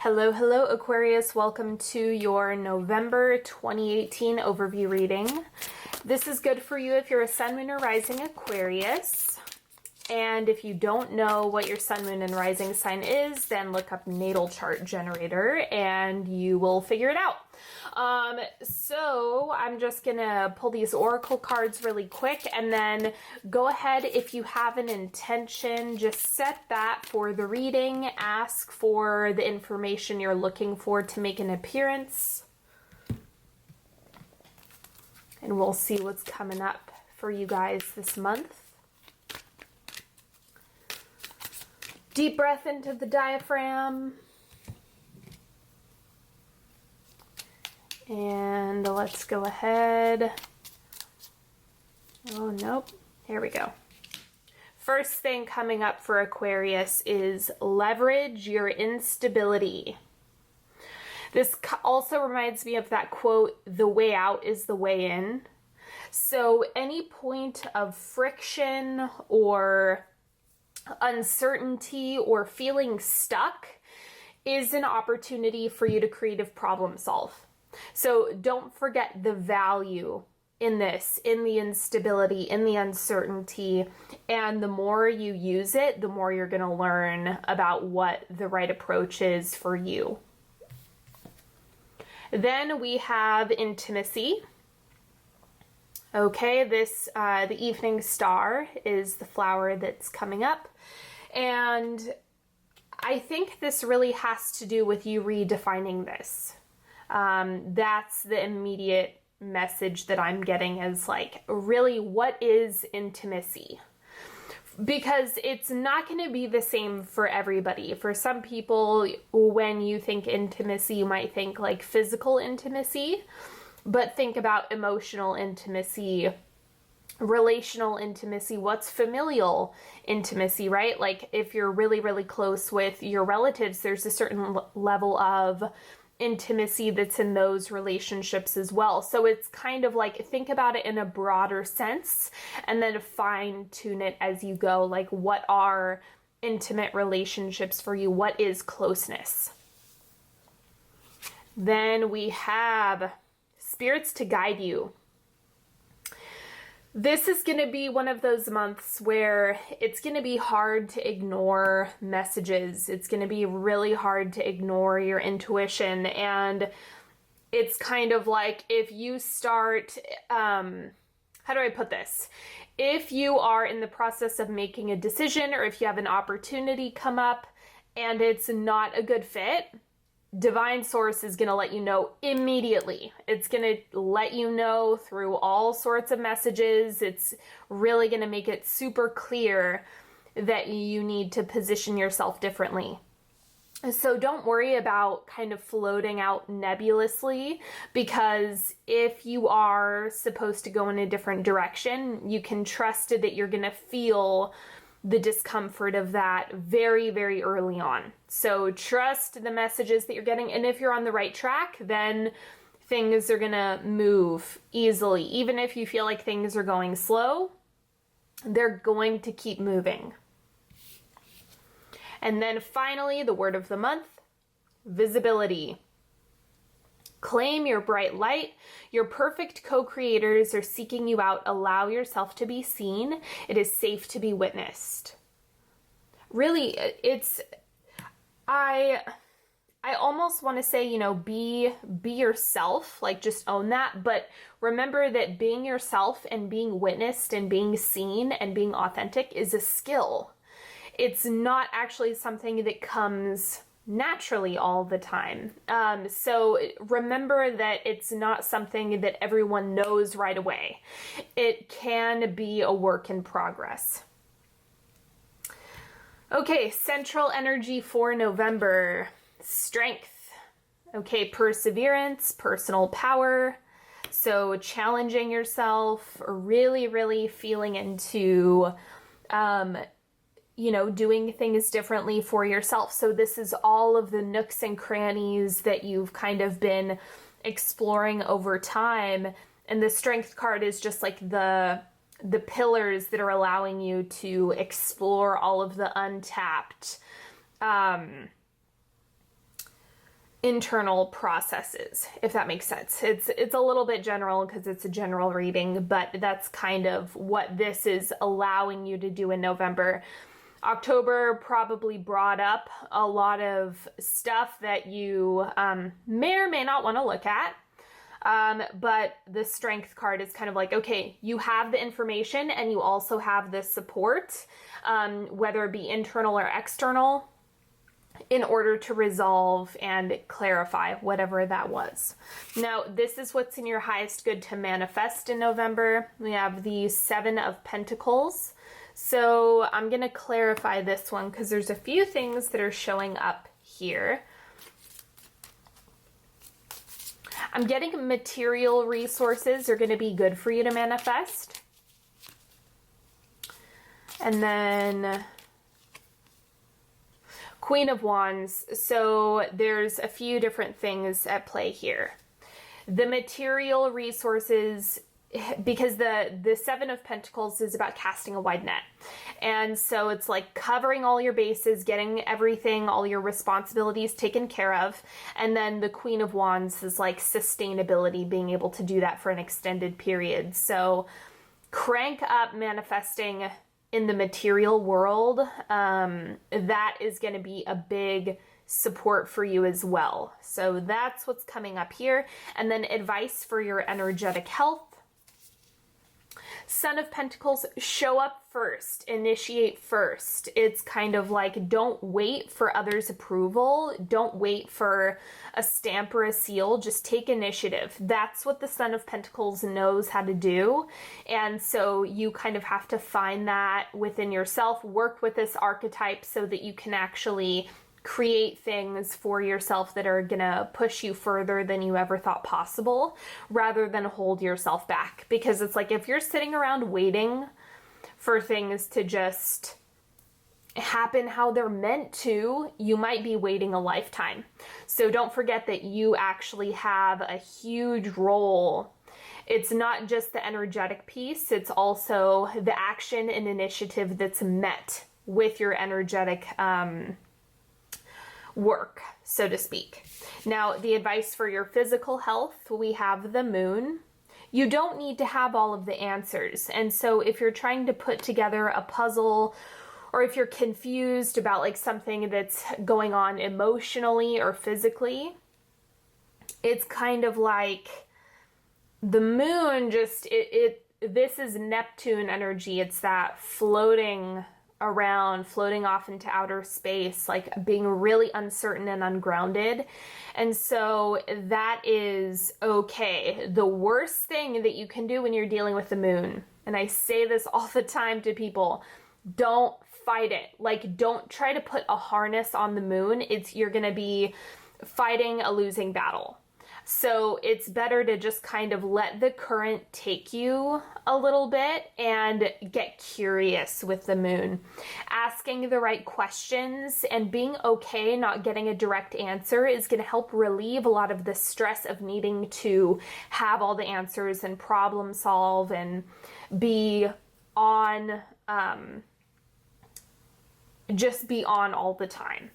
Hello, hello Aquarius. Welcome to your November 2018 overview reading. This is good for you if you're a Sun, Moon, or Rising Aquarius. And if you don't know what your Sun, Moon, and Rising sign is, then look up Natal Chart Generator and you will figure it out. So I'm just gonna pull these oracle cards really quick, and then go ahead, if you have an intention, just set that for the reading. Ask for the information you're looking for to make an appearance, and we'll see what's coming up for you guys this month. Deep breath into the diaphragm. And let's go ahead. Oh, nope. Here we go. First thing coming up for Aquarius is leverage your instability. This also reminds me of that quote, "The way out is the way in." So any point of friction or uncertainty or feeling stuck is an opportunity for you to creative problem solve. So don't forget the value in this, in the instability, in the uncertainty, and the more you use it, the more you're going to learn about what the right approach is for you. Then we have intimacy. Okay, the evening star is the flower that's coming up, and I think this really has to do with you redefining this. That's the immediate message that I'm getting, is like, really, what is intimacy? Because it's not going to be the same for everybody. For some people, when you think intimacy, you might think like physical intimacy, but think about emotional intimacy, relational intimacy. What's familial intimacy, right? Like if you're really, really close with your relatives, there's a certain level of intimacy that's in those relationships as well. So it's kind of like, think about it in a broader sense and then fine tune it as you go. Like, what are intimate relationships for you? What is closeness? Then we have spirits to guide you. This is going to be one of those months where it's going to be hard to ignore messages. It's going to be really hard to ignore your intuition. And it's kind of like, if you start, how do I put this? If you are in the process of making a decision, or if you have an opportunity come up and it's not a good fit, Divine Source is going to let you know immediately. It's going to let you know through all sorts of messages. It's really going to make it super clear that you need to position yourself differently. So don't worry about kind of floating out nebulously, because if you are supposed to go in a different direction, you can trust that you're going to feel the discomfort of that very, very early on. So trust the messages that you're getting. And if you're on the right track, then things are gonna move easily. Even if you feel like things are going slow, they're going to keep moving. And then finally, the word of the month, visibility. Claim your bright light. Your perfect co-creators are seeking you out. Allow yourself to be seen. It is safe to be witnessed. Really, I almost want to say, you know, be yourself, like just own that. But remember that being yourself and being witnessed and being seen and being authentic is a skill. It's not actually something that comes naturally all the time. So remember that it's not something that everyone knows right away. It can be a work in progress. Okay, central energy for November. Strength. Okay, perseverance, personal power. So challenging yourself, really, really feeling into doing things differently for yourself. So this is all of the nooks and crannies that you've kind of been exploring over time. And the strength card is just like the pillars that are allowing you to explore all of the untapped internal processes, if that makes sense. It's a little bit general because it's a general reading, but that's kind of what this is allowing you to do in November. October probably brought up a lot of stuff that you may or may not want to look at. But the Strength card is kind of like, okay, you have the information and you also have the support, whether it be internal or external, in order to resolve and clarify whatever that was. Now, this is what's in your highest good to manifest in November. We have the 7 of Pentacles. So I'm going to clarify this one because there's a few things that are showing up here. I'm getting material resources are going to be good for you to manifest. And then Queen of Wands. So there's a few different things at play here. The material resources, because the 7 of Pentacles is about casting a wide net. And so it's like covering all your bases, getting everything, all your responsibilities taken care of. And then the Queen of Wands is like sustainability, being able to do that for an extended period. So crank up manifesting in the material world. That is going to be a big support for you as well. So that's what's coming up here. And then advice for your energetic health. Son of Pentacles, show up first, initiate first. It's kind of like, don't wait for others' approval. Don't wait for a stamp or a seal. Just take initiative. That's what the Son of Pentacles knows how to do. And so you kind of have to find that within yourself, work with this archetype so that you can actually create things for yourself that are gonna push you further than you ever thought possible, rather than hold yourself back. Because it's like, if you're sitting around waiting for things to just happen how they're meant to, you might be waiting a lifetime. So don't forget that you actually have a huge role. It's not just the energetic piece, it's also the action and initiative that's met with your energetic work, so to speak. Now, the advice for your physical health, we have the Moon. You don't need to have all of the answers. And so if you're trying to put together a puzzle, or if you're confused about like something that's going on emotionally or physically, it's kind of like the Moon just, this is Neptune energy. It's that floating around, floating off into outer space, like being really uncertain and ungrounded. And so that is okay. The worst thing that you can do when you're dealing with the Moon, and I say this all the time to people, don't fight it. Like, don't try to put a harness on the Moon. You're going to be fighting a losing battle. So it's better to just kind of let the current take you a little bit and get curious with the Moon. Asking the right questions and being okay not getting a direct answer is going to help relieve a lot of the stress of needing to have all the answers and problem solve and be on, just be on all the time.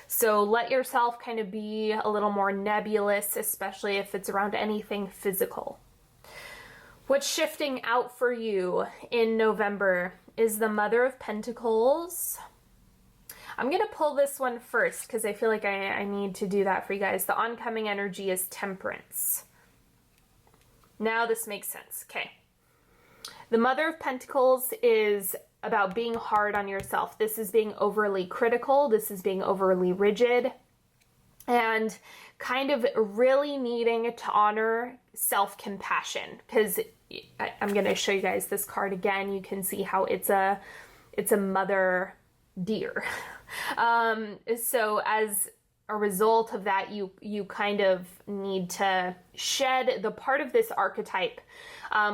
So let yourself kind of be a little more nebulous, especially if it's around anything physical. What's shifting out for you in November is the Mother of Pentacles. I'm going to pull this one first because I feel like I need to do that for you guys. The oncoming energy is Temperance. Now this makes sense. Okay. The Mother of Pentacles is about being hard on yourself. This is being overly critical. This is being overly rigid. And kind of really needing to honor self-compassion. Because I'm going to show you guys this card again. You can see how it's a mother deer. So as a result of that, you kind of need to shed the part of this archetype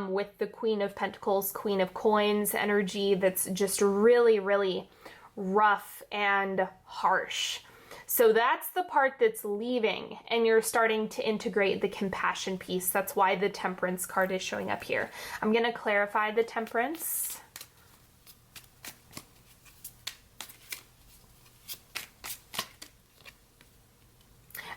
with the Queen of Pentacles, Queen of Coins energy that's just really, really rough and harsh. So that's the part that's leaving, and you're starting to integrate the compassion piece. That's why the Temperance card is showing up here. I'm going to clarify the Temperance.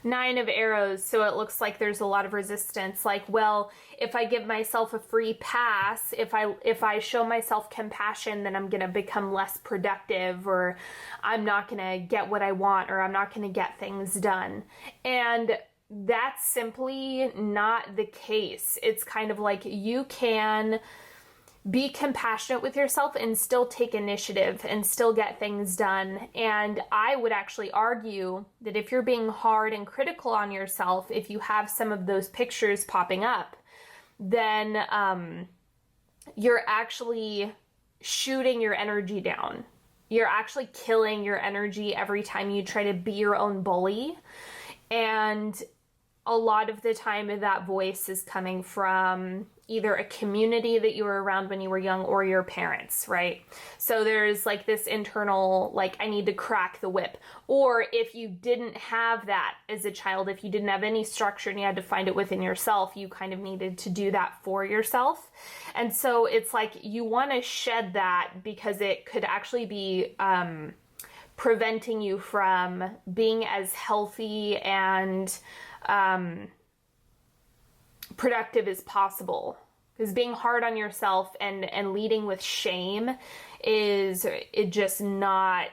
Nine of Arrows, so it looks like there's a lot of resistance. Like, well, if I give myself a free pass, if I show myself compassion, then I'm going to become less productive, or I'm not going to get what I want, or I'm not going to get things done. And that's simply not the case. It's kind of like you can be compassionate with yourself and still take initiative and still get things done. And I would actually argue that if you're being hard and critical on yourself, if you have some of those pictures popping up, then you're actually shooting your energy down. You're actually killing your energy every time you try to be your own bully. And a lot of the time that voice is coming from either a community that you were around when you were young or your parents, right? So there's like this internal, like, I need to crack the whip. Or if you didn't have that as a child, if you didn't have any structure and you had to find it within yourself, you kind of needed to do that for yourself. And so it's like you want to shed that because it could actually be preventing you from being as healthy and productive as possible. Because being hard on yourself and leading with shame is just not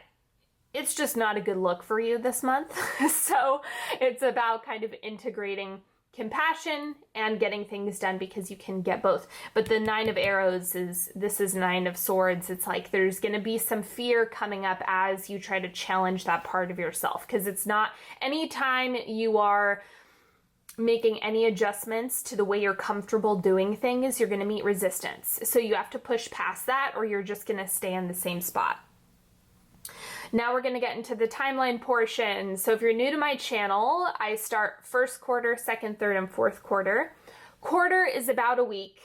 a good look for you this month. So it's about kind of integrating compassion and getting things done, because you can get both. But the Nine of Arrows is Nine of Swords. It's like there's going to be some fear coming up as you try to challenge that part of yourself, because it's not anytime you are making any adjustments to the way you're comfortable doing things, you're going to meet resistance. So you have to push past that, or you're just going to stay in the same spot. Now we're going to get into the timeline portion. So if you're new to my channel, I start first quarter, second, third, and fourth quarter. Quarter is about a week,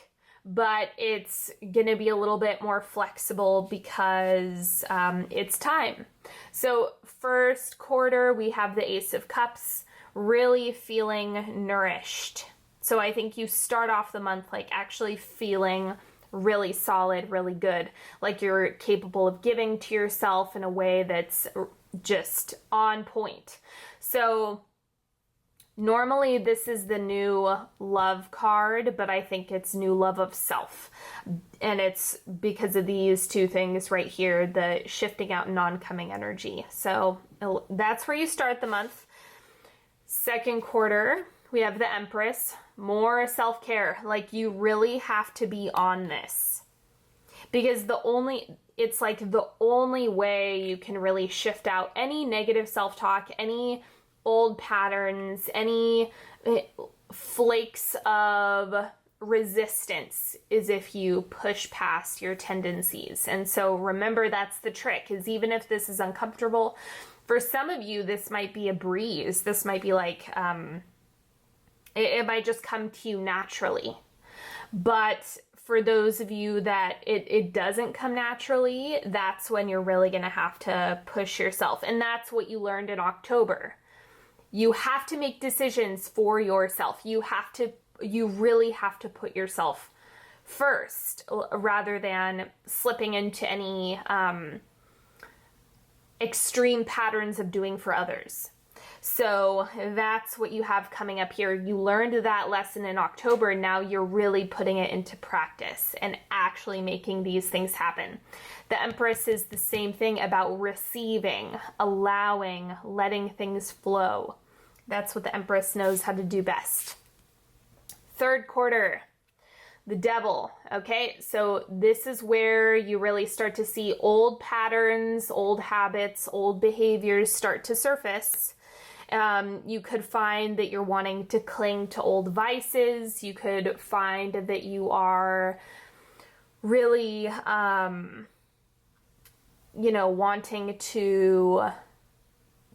but it's going to be a little bit more flexible because it's time. So first quarter, we have the Ace of Cups, really feeling nourished. So I think you start off the month like actually feeling really solid, really good, like you're capable of giving to yourself in a way that's just on point. So normally this is the new love card, but I think it's new love of self. And it's because of these two things right here, the shifting out and oncoming energy. So that's where you start the month. Second quarter, we have the Empress, more self-care. Like you really have to be on this, because it's like the only way you can really shift out any negative self-talk, any old patterns, any flakes of resistance, is if you push past your tendencies. And so remember, that's the trick, is even if this is uncomfortable, for some of you, this might be a breeze. This might be like, it might just come to you naturally. But for those of you that it doesn't come naturally, that's when you're really going to have to push yourself. And that's what you learned in October. You have to make decisions for yourself. You really have to put yourself first, rather than slipping into any extreme patterns of doing for others. So that's what you have coming up here. You learned that lesson in October. Now you're really putting it into practice and actually making these things happen. The Empress is the same thing, about receiving, allowing, letting things flow. That's what the Empress knows how to do best. Third quarter, the Devil. Okay, so this is where you really start to see old patterns, old habits, old behaviors start to surface. You could find that you're wanting to cling to old vices. You could find that you are really, wanting to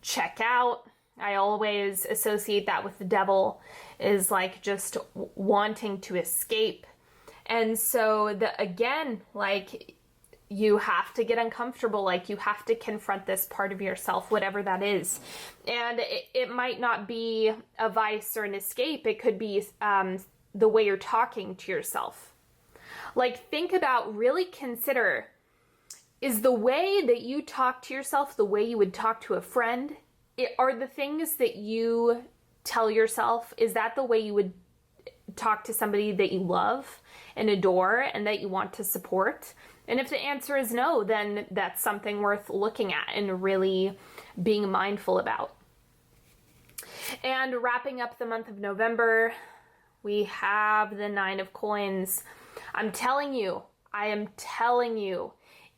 check out. I always associate that with the Devil, is like just wanting to escape. And so again, like you have to get uncomfortable, like you have to confront this part of yourself, whatever that is. And it might not be a vice or an escape. It could be the way you're talking to yourself. Like think about, really consider, is the way that you talk to yourself the way you would talk to a friend? Are the things that you tell yourself? Is that the way you would talk to somebody that you love and adore and that you want to support? And if the answer is no, then that's something worth looking at and really being mindful about. And wrapping up the month of November, we have the 9 of Coins. I am telling you,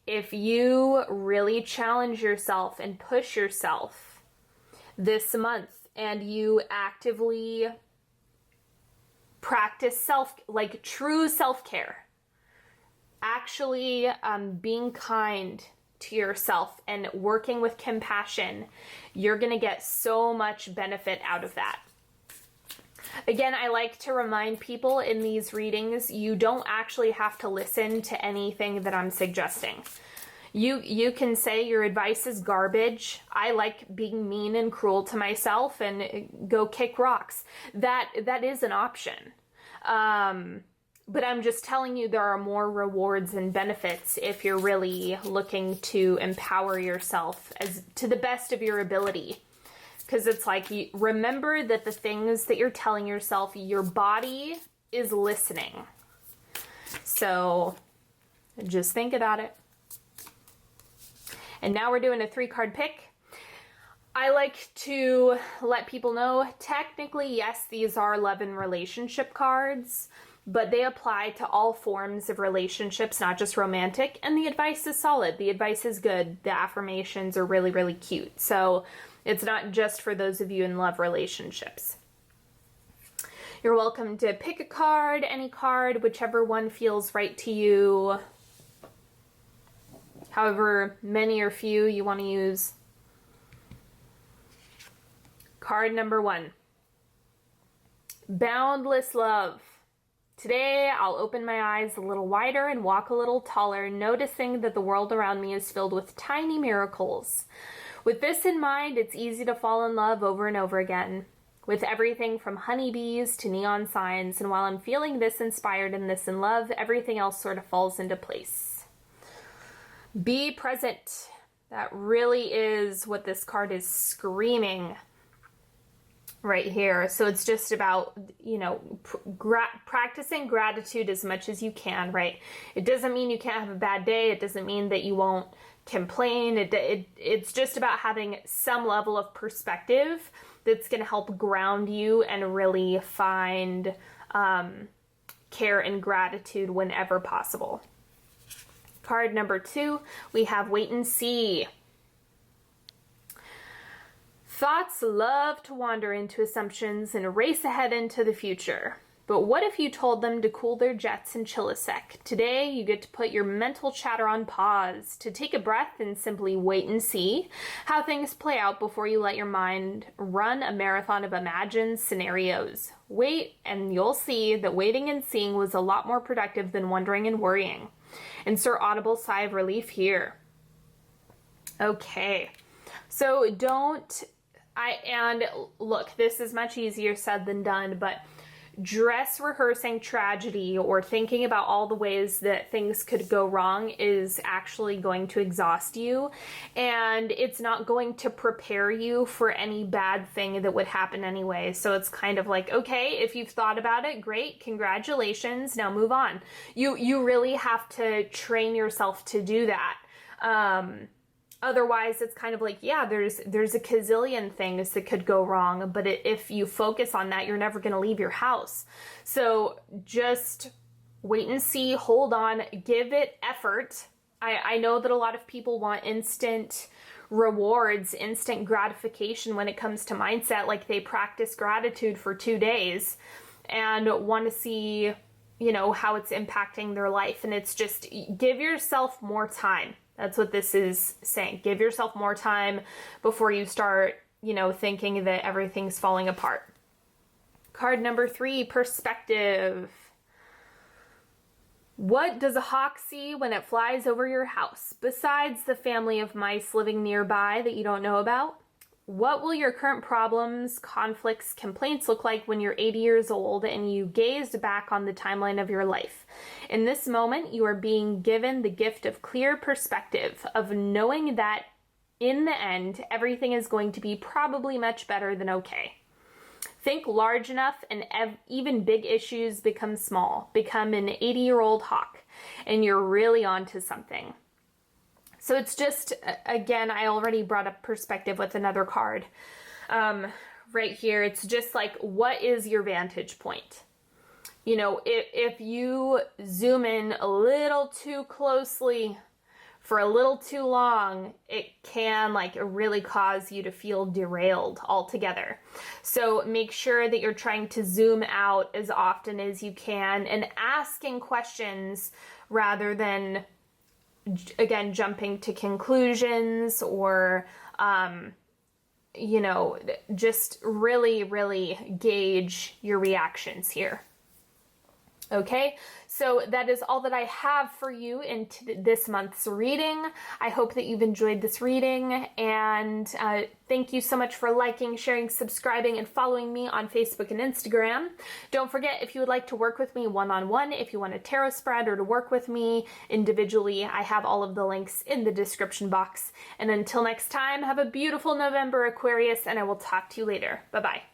if you really challenge yourself and push yourself this month and you actively practice true self-care, actually being kind to yourself and working with compassion, you're going to get so much benefit out of that. Again, I like to remind people in these readings, you don't actually have to listen to anything that I'm suggesting. You can say your advice is garbage. I like being mean and cruel to myself and go kick rocks. That is an option. But I'm just telling you there are more rewards and benefits if you're really looking to empower yourself as to the best of your ability. Because it's like, remember that the things that you're telling yourself, your body is listening. So just think about it. And now we're doing a 3-card pick. I like to let people know, technically, yes, these are love and relationship cards, but they apply to all forms of relationships, not just romantic. And the advice is solid. The advice is good. The affirmations are really, really cute. So it's not just for those of you in love relationships. You're welcome to pick a card, any card, whichever one feels right to you. However many or few you want to use. Card number 1. Boundless love. Today, I'll open my eyes a little wider and walk a little taller, noticing that the world around me is filled with tiny miracles. With this in mind, it's easy to fall in love over and over again, with everything from honeybees to neon signs, and while I'm feeling this inspired and this in love, everything else sort of falls into place. Be present. That really is what this card is screaming right here. So it's just about, practicing gratitude as much as you can, right? It doesn't mean you can't have a bad day. It doesn't mean that you won't complain. It's just about having some level of perspective that's going to help ground you and really find care and gratitude whenever possible. Card number 2, we have wait and see. Thoughts love to wander into assumptions and race ahead into the future. But what if you told them to cool their jets and chill a sec? Today, you get to put your mental chatter on pause, to take a breath and simply wait and see how things play out before you let your mind run a marathon of imagined scenarios. Wait, and you'll see that waiting and seeing was a lot more productive than wondering and worrying. Insert audible sigh of relief here. Okay, so and look, this is much easier said than done, but dress rehearsing tragedy or thinking about all the ways that things could go wrong is actually going to exhaust you, and it's not going to prepare you for any bad thing that would happen anyway. So it's kind of like, okay, if you've thought about it, great, congratulations, now move on. You really have to train yourself to do that. Otherwise, it's kind of like, yeah, there's a gazillion things that could go wrong, but if you focus on that, you're never going to leave your house. So just wait and see, hold on, give it effort. I know that a lot of people want instant rewards, instant gratification when it comes to mindset, like they practice gratitude for 2 days and want to see, how it's impacting their life. And it's just, give yourself more time. That's what this is saying. Give yourself more time before you start, thinking that everything's falling apart. Card number 3, perspective. What does a hawk see when it flies over your house, besides the family of mice living nearby that you don't know about? What will your current problems, conflicts, complaints look like when you're 80 years old and you gaze back on the timeline of your life? In this moment, you are being given the gift of clear perspective, of knowing that in the end, everything is going to be probably much better than okay. Think large enough and even big issues become small, become an 80-year-old hawk, and you're really onto something. So it's just, again, I already brought up perspective with another card. Right here, it's just like, what is your vantage point? You know, if you zoom in a little too closely for a little too long, it can like really cause you to feel derailed altogether. So make sure that you're trying to zoom out as often as you can and asking questions rather than, again, jumping to conclusions or, you know, just really, really gauge your reactions here. Okay, so that is all that I have for you in this month's reading. I hope that you've enjoyed this reading, and thank you so much for liking, sharing, subscribing, and following me on Facebook and Instagram. Don't forget, if you would like to work with me one-on-one, if you want a tarot spread or to work with me individually, I have all of the links in the description box. And until next time, have a beautiful November, Aquarius, and I will talk to you later. Bye-bye.